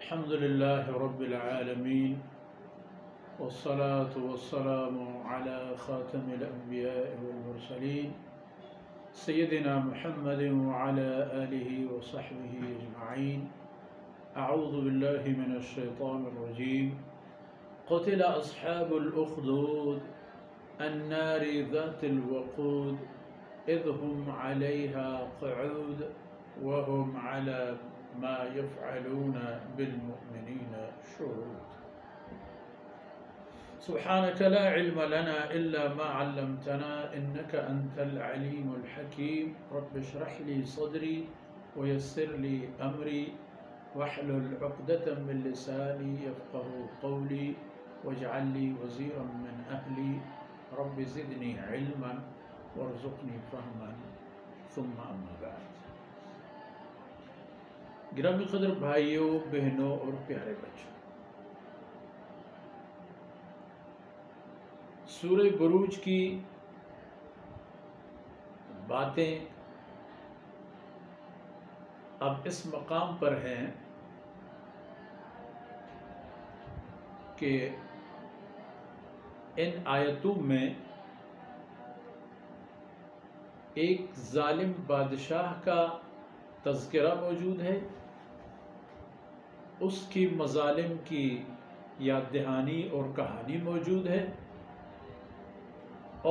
الحمد لله رب العالمين والصلاة والسلام على خاتم الأنبياء والمرسلين سيدنا محمد وعلى آله وصحبه أجمعين. أعوذ بالله من الشيطان الرجيم. قتل أصحاب الأخدود النار ذات الوقود إذ هم عليها قعود وهم على ما يفعلون بالمؤمنين شهود. سبحانك لا علم لنا إلا ما علمتنا إنك أنت العليم الحكيم. رب اشرح لي صدري ويسر لي أمري واحلل عقدة من لساني يفقه قولي واجعل لي وزيرا من أهلي رب زدني علما وارزقني فهما ثم أما بعد. گرامی قدر بھائیوں، بہنوں اور پیارے بچوں، سورہ بروج کی باتیں اب اس مقام پر ہیں کہ ان آیتوں میں ایک ظالم بادشاہ کا تذکرہ موجود ہے، اس کی مظالم کی یاد دہانی اور کہانی موجود ہے،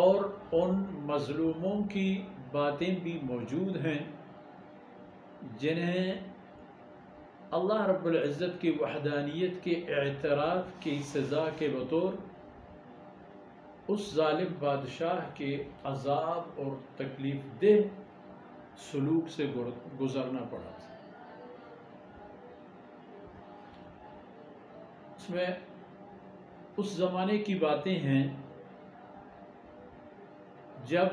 اور ان مظلوموں کی باتیں بھی موجود ہیں جنہیں اللہ رب العزت کی وحدانیت کے اعتراف کی سزا کے بطور اس ظالم بادشاہ کے عذاب اور تکلیف دہ سلوک سے گزرنا پڑا تھا. اس میں اس زمانے کی باتیں ہیں جب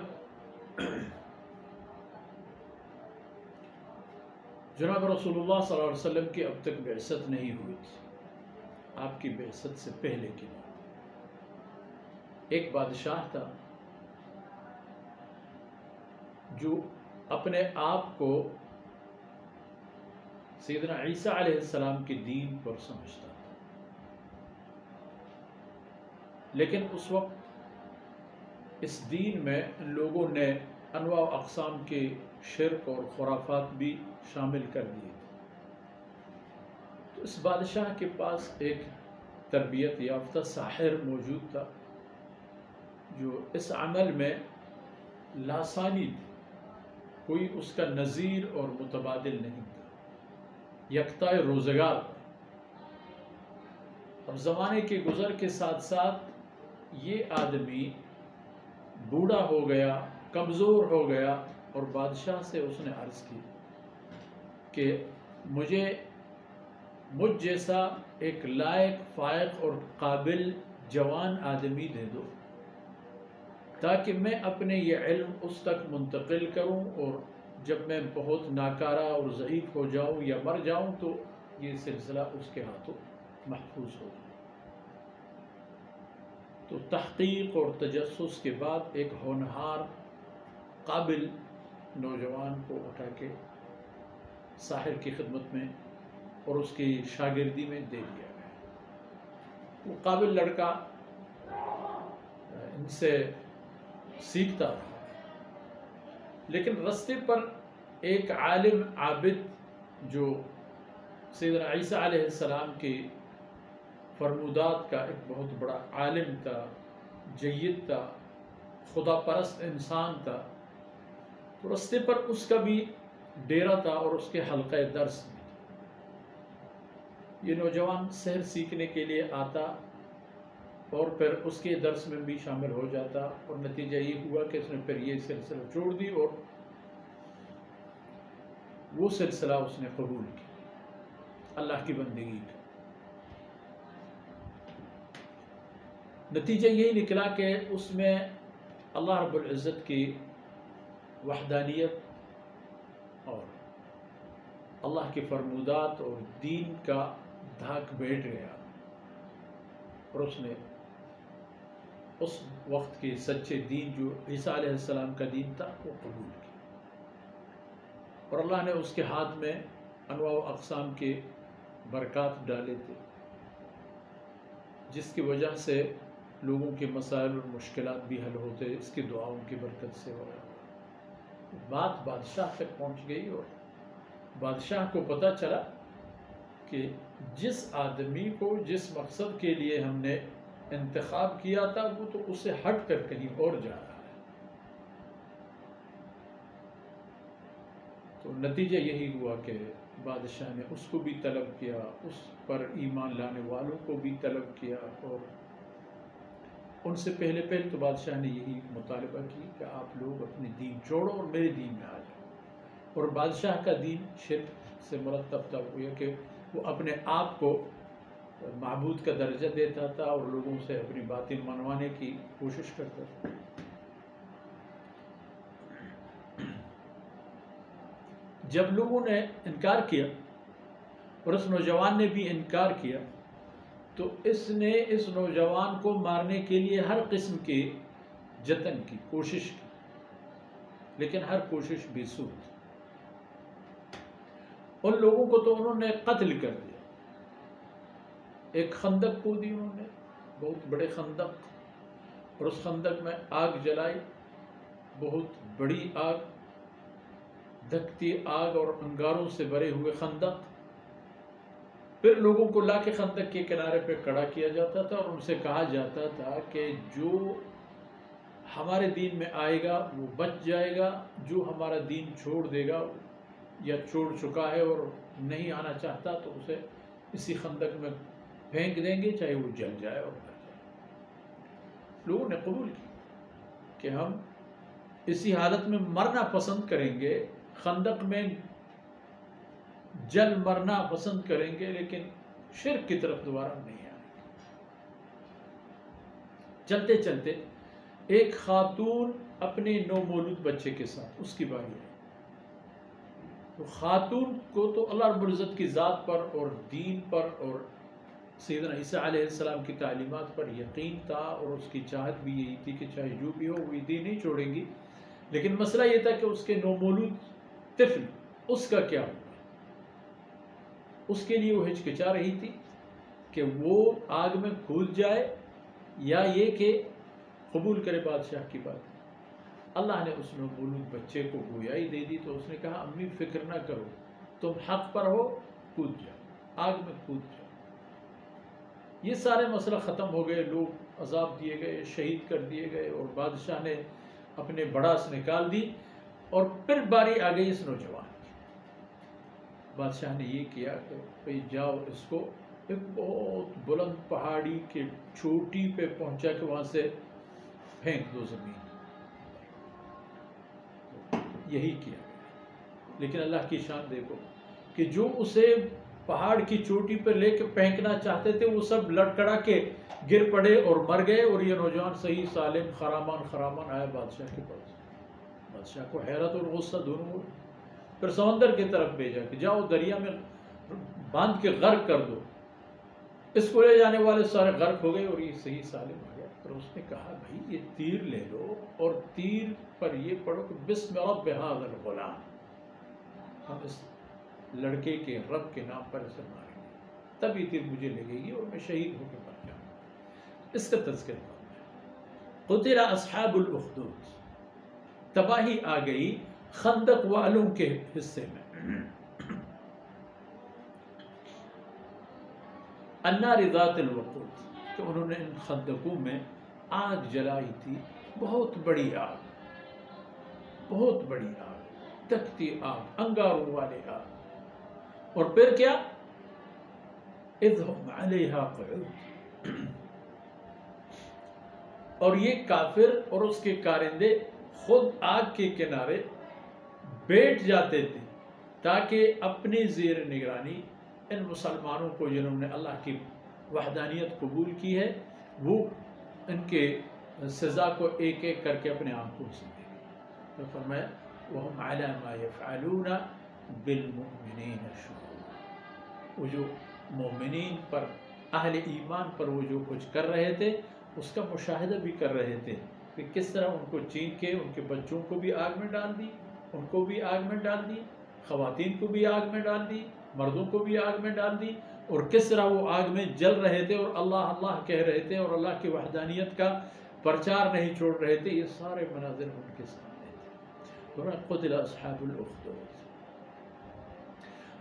جناب رسول اللہ صلی اللہ علیہ وسلم کی اب تک بعثت نہیں ہوئی تھی. آپ کی بعثت سے پہلے کی بات. ایک بادشاہ تھا جو اپنے آپ کو سیدنا عیسیٰ علیہ السلام کے دین پر سمجھتا تھا، لیکن اس وقت اس دین میں لوگوں نے انواع و اقسام کے شرک اور خرافات بھی شامل کر دیے تھے. تو اس بادشاہ کے پاس ایک تربیت یافتہ ساحر موجود تھا جو اس عمل میں لاسانی تھی، کوئی اس کا نظیر اور متبادل نہیں تھا، یکتا روزگار تھا. اب زمانے کے گزر کے ساتھ ساتھ یہ آدمی بوڑھا ہو گیا، کمزور ہو گیا، اور بادشاہ سے اس نے عرض کی کہ مجھ جیسا ایک لائق، فائق اور قابل جوان آدمی دے دو تاکہ میں اپنے یہ علم اس تک منتقل کروں، اور جب میں بہت ناکارہ اور ضعیف ہو جاؤں یا مر جاؤں تو یہ سلسلہ اس کے ہاتھوں محفوظ ہو جائے. تو تحقیق اور تجسس کے بعد ایک ہونہار قابل نوجوان کو اٹھا کے ساحر کی خدمت میں اور اس کی شاگردی میں دے دیا گیا. وہ قابل لڑکا ان سے سیکھتا رہا، لیکن رستے پر ایک عالم عابد جو سیدنا عیسیٰ علیہ السلام کی فرمودات کا ایک بہت بڑا عالم تھا، جید تھا، خدا پرست انسان تھا، تو رستے پر اس کا بھی ڈیرا تھا اور اس کے حلقہ درس بھی تھا. یہ نوجوان سحر سیکھنے کے لیے آتا اور پھر اس کے درس میں بھی شامل ہو جاتا، اور نتیجہ یہ ہوا کہ اس نے پھر یہ سلسلہ چھوڑ دی اور وہ سلسلہ اس نے قبول کیا، اللہ کی بندگی کا. نتیجہ یہی نکلا کہ اس میں اللہ رب العزت کی وحدانیت اور اللہ کے فرمودات اور دین کا دھاک بیٹھ گیا، اور اس نے اس وقت کے سچے دین جو عیسیٰ علیہ السلام کا دین تھا وہ قبول کیا، اور اللہ نے اس کے ہاتھ میں انواع و اقسام کے برکات ڈالے تھے، جس کی وجہ سے لوگوں کے مسائل اور مشکلات بھی حل ہوتے، اس کی دعاؤں کی برکت سے ہو رہا۔ بات بادشاہ تک پہنچ گئی اور بادشاہ کو پتہ چلا کہ جس آدمی کو جس مقصد کے لیے ہم نے انتخاب کیا تھا وہ تو اسے ہٹ کر کہیں اور جا رہا ہے۔ تو نتیجہ یہی ہوا کہ بادشاہ نے اس کو بھی طلب کیا، اس پر ایمان لانے والوں کو بھی طلب کیا، اور ان سے پہلے تو بادشاہ نے یہی مطالبہ کی کہ آپ لوگ اپنے دین چھوڑو اور میرے دین میں آ جاؤ۔ اور بادشاہ کا دین شرک سے مرتب تھا، ہوا کہ وہ اپنے آپ کو معبود کا درجہ دیتا تھا اور لوگوں سے اپنی باتیں منوانے کی کوشش کرتا تھا۔ جب لوگوں نے انکار کیا اور اس نوجوان نے بھی انکار کیا تو اس نے اس نوجوان کو مارنے کے لیے ہر قسم کے جتن کی کوشش کی، لیکن ہر کوشش بے سود۔ ان لوگوں کو تو انہوں نے قتل کر دیا۔ ایک خندق کھودی انہوں نے، بہت بڑے خندق، اور اس خندق میں آگ جلائی، بہت بڑی آگ، دھکتی آگ اور انگاروں سے بھرے ہوئے خندق۔ پھر لوگوں کو لا کے خندق کے کنارے پہ کھڑا کیا جاتا تھا اور ان سے کہا جاتا تھا کہ جو ہمارے دین میں آئے گا وہ بچ جائے گا، جو ہمارا دین چھوڑ دے گا یا چھوڑ چکا ہے اور نہیں آنا چاہتا تو اسے اسی خندق میں پھینک دیں گے، چاہے وہ جل جائے اور مر جائے۔ لوگوں نے قبول کی کہ ہم اسی حالت میں مرنا پسند کریں گے، خندق میں جل مرنا پسند کریں گے، لیکن شرک کی طرف دوبارہ نہیں آئیں گے۔ چلتے چلتے ایک خاتون اپنے نومولود بچے کے ساتھ، اس کی باری ہے۔ تو خاتون کو تو اللہ رب العزت کی ذات پر اور دین پر اور سیدنا عیسیٰ علیہ السلام کی تعلیمات پر یقین تھا، اور اس کی چاہت بھی یہی تھی کہ چاہے جو بھی ہو وہ دین نہیں چھوڑیں گی۔ لیکن مسئلہ یہ تھا کہ اس کے نومولود طفل، اس کا کیا ہوگا؟ اس کے لیے وہ ہچکچا رہی تھی کہ وہ آگ میں کود جائے یا یہ کہ قبول کرے بادشاہ کی بات۔ اللہ نے اس نومولود بچے کو گویائی دے دی تو اس نے کہا امی فکر نہ کرو، تم حق پر ہو، کود جاؤ، آگ میں کود جاؤ۔ یہ سارے مسئلہ ختم ہو گئے، لوگ عذاب دیے گئے، شہید کر دیے گئے، اور بادشاہ نے اپنے بڑاس نکال دی۔ اور پھر باری آ گئی اس نوجوان کی۔ بادشاہ نے یہ کیا کہ بھئی جاؤ اس کو ایک بہت بلند پہاڑی کے چوٹی پہ پہنچا کے وہاں سے پھینک دو زمین۔ یہی کیا گیا، لیکن اللہ کی شان دیکھو کہ جو اسے پہاڑ کی چوٹی پہ لے کے پھینکنا چاہتے تھے وہ سب لڑکڑا کے گر پڑے اور مر گئے، اور یہ نوجوان صحیح سالم خرامان آیا بادشاہ کے پاس۔ بادشاہ کو حیرت اور غصہ دونوں ہوئے۔ پھر سمندر کی طرف بھیجا کہ جاؤ دریا میں باندھ کے غرق کر دو۔ اس کو لے جانے والے سارے غرق ہو گئے اور یہ صحیح سالم آ گیا۔ پھر اس نے کہا بھائی یہ تیر لے لو اور تیر پر یہ پڑھو کہ بسم رب ھذا الغلام، ہم اس لڑکے کے رب کے نام پر اسے ماریں گے، تب یہ تیر مجھے لگے گی اور میں شہید ہو کے مر جاؤں گا۔ اس کا تذکرہ قتل اصحاب الاخدود، تباہی آ گئی خندق والوں کے حصے میں۔ النار ذات الوقود، کہ انہوں نے ان خندقوں میں آگ جلائی تھی، بہت بڑی آگ، بہت بڑی آگ، تکتی آگ، انگاروں والے آگ۔ اور پھر کیا؟ اذ ہم علیہا قعود، اور یہ کافر اور اس کے کارندے خود آگ کے کنارے بیٹھ جاتے تھے تاکہ اپنی زیر نگرانی ان مسلمانوں کو جنہوں نے اللہ کی وحدانیت قبول کی ہے وہ ان کے سزا کو ایک ایک کر کے اپنے آنکھوں سے دیکھیں۔ تو فرمایا وَهُمْ عَلَى مَا يَفْعَلُونَ بِالْمُؤْمِنِينَ شُهُودٌ، وہ جو مومنین پر، اہل ایمان پر وہ جو کچھ کر رہے تھے اس کا مشاہدہ بھی کر رہے تھے کہ کس طرح ان کو چین کے ان کے بچوں کو بھی آگ میں ڈال دی، ان کو بھی آگ میں ڈال دی، خواتین کو بھی آگ میں ڈال دی، مردوں کو بھی آگ میں ڈال دی، اور کس طرح وہ آگ میں جل رہے تھے اور اللہ اللہ کہہ رہے تھے اور اللہ کی وحدانیت کا پرچار نہیں چھوڑ رہے تھے، یہ سارے مناظر ان کے سامنے تھے۔ قتل اصحاب الاخدود۔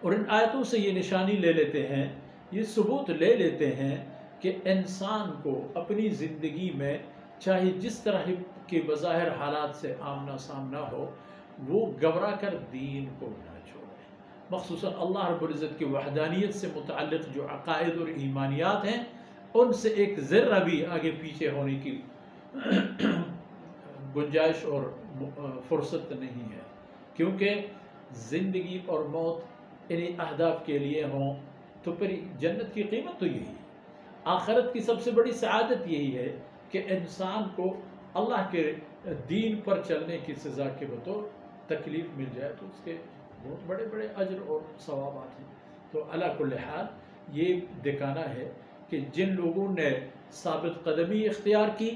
اور ان آیتوں سے یہ نشانی لے لیتے ہیں، یہ ثبوت لے لیتے ہیں کہ انسان کو اپنی زندگی میں چاہے جس طرح کے بظاہر حالات سے آمنا سامنا ہو، وہ گھبرا کر دین کو نہ چھوڑے، مخصوصاً اللہ رب العزت کی وحدانیت سے متعلق جو عقائد اور ایمانیات ہیں ان سے ایک ذرہ بھی آگے پیچھے ہونے کی گنجائش اور فرصت نہیں ہے، کیونکہ زندگی اور موت انہیں اہداف کے لیے ہوں تو پھر جنت کی قیمت تو یہی ہے، آخرت کی سب سے بڑی سعادت یہی ہے کہ انسان کو اللہ کے دین پر چلنے کی سزا کے بطور تکلیف مل جائے تو اس کے بہت بڑے بڑے اجر اور ثوابات ہیں۔ تو علی کل حال یہ دکھانا ہے کہ جن لوگوں نے ثابت قدمی اختیار کی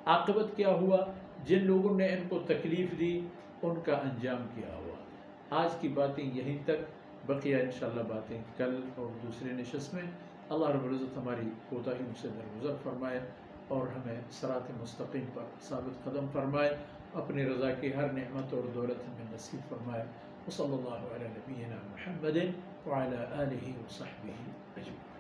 عاقبت کیا ہوا، جن لوگوں نے ان کو تکلیف دی ان کا انجام کیا ہوا۔ آج کی باتیں یہیں تک، بقیہ انشاءاللہ باتیں کل اور دوسرے نشست میں۔ اللہ رب العزت ہماری کوتاہیوں سے درگزر فرمائے اور ہمیں صراط مستقیم پر ثابت قدم فرمائے، اپنی رضا کی ہر نعمت اور دولت ہمیں نصیب فرمائے۔ وصلی اللہ علی نبینا محمد وعلی آلہ وصحبہ اجمعین۔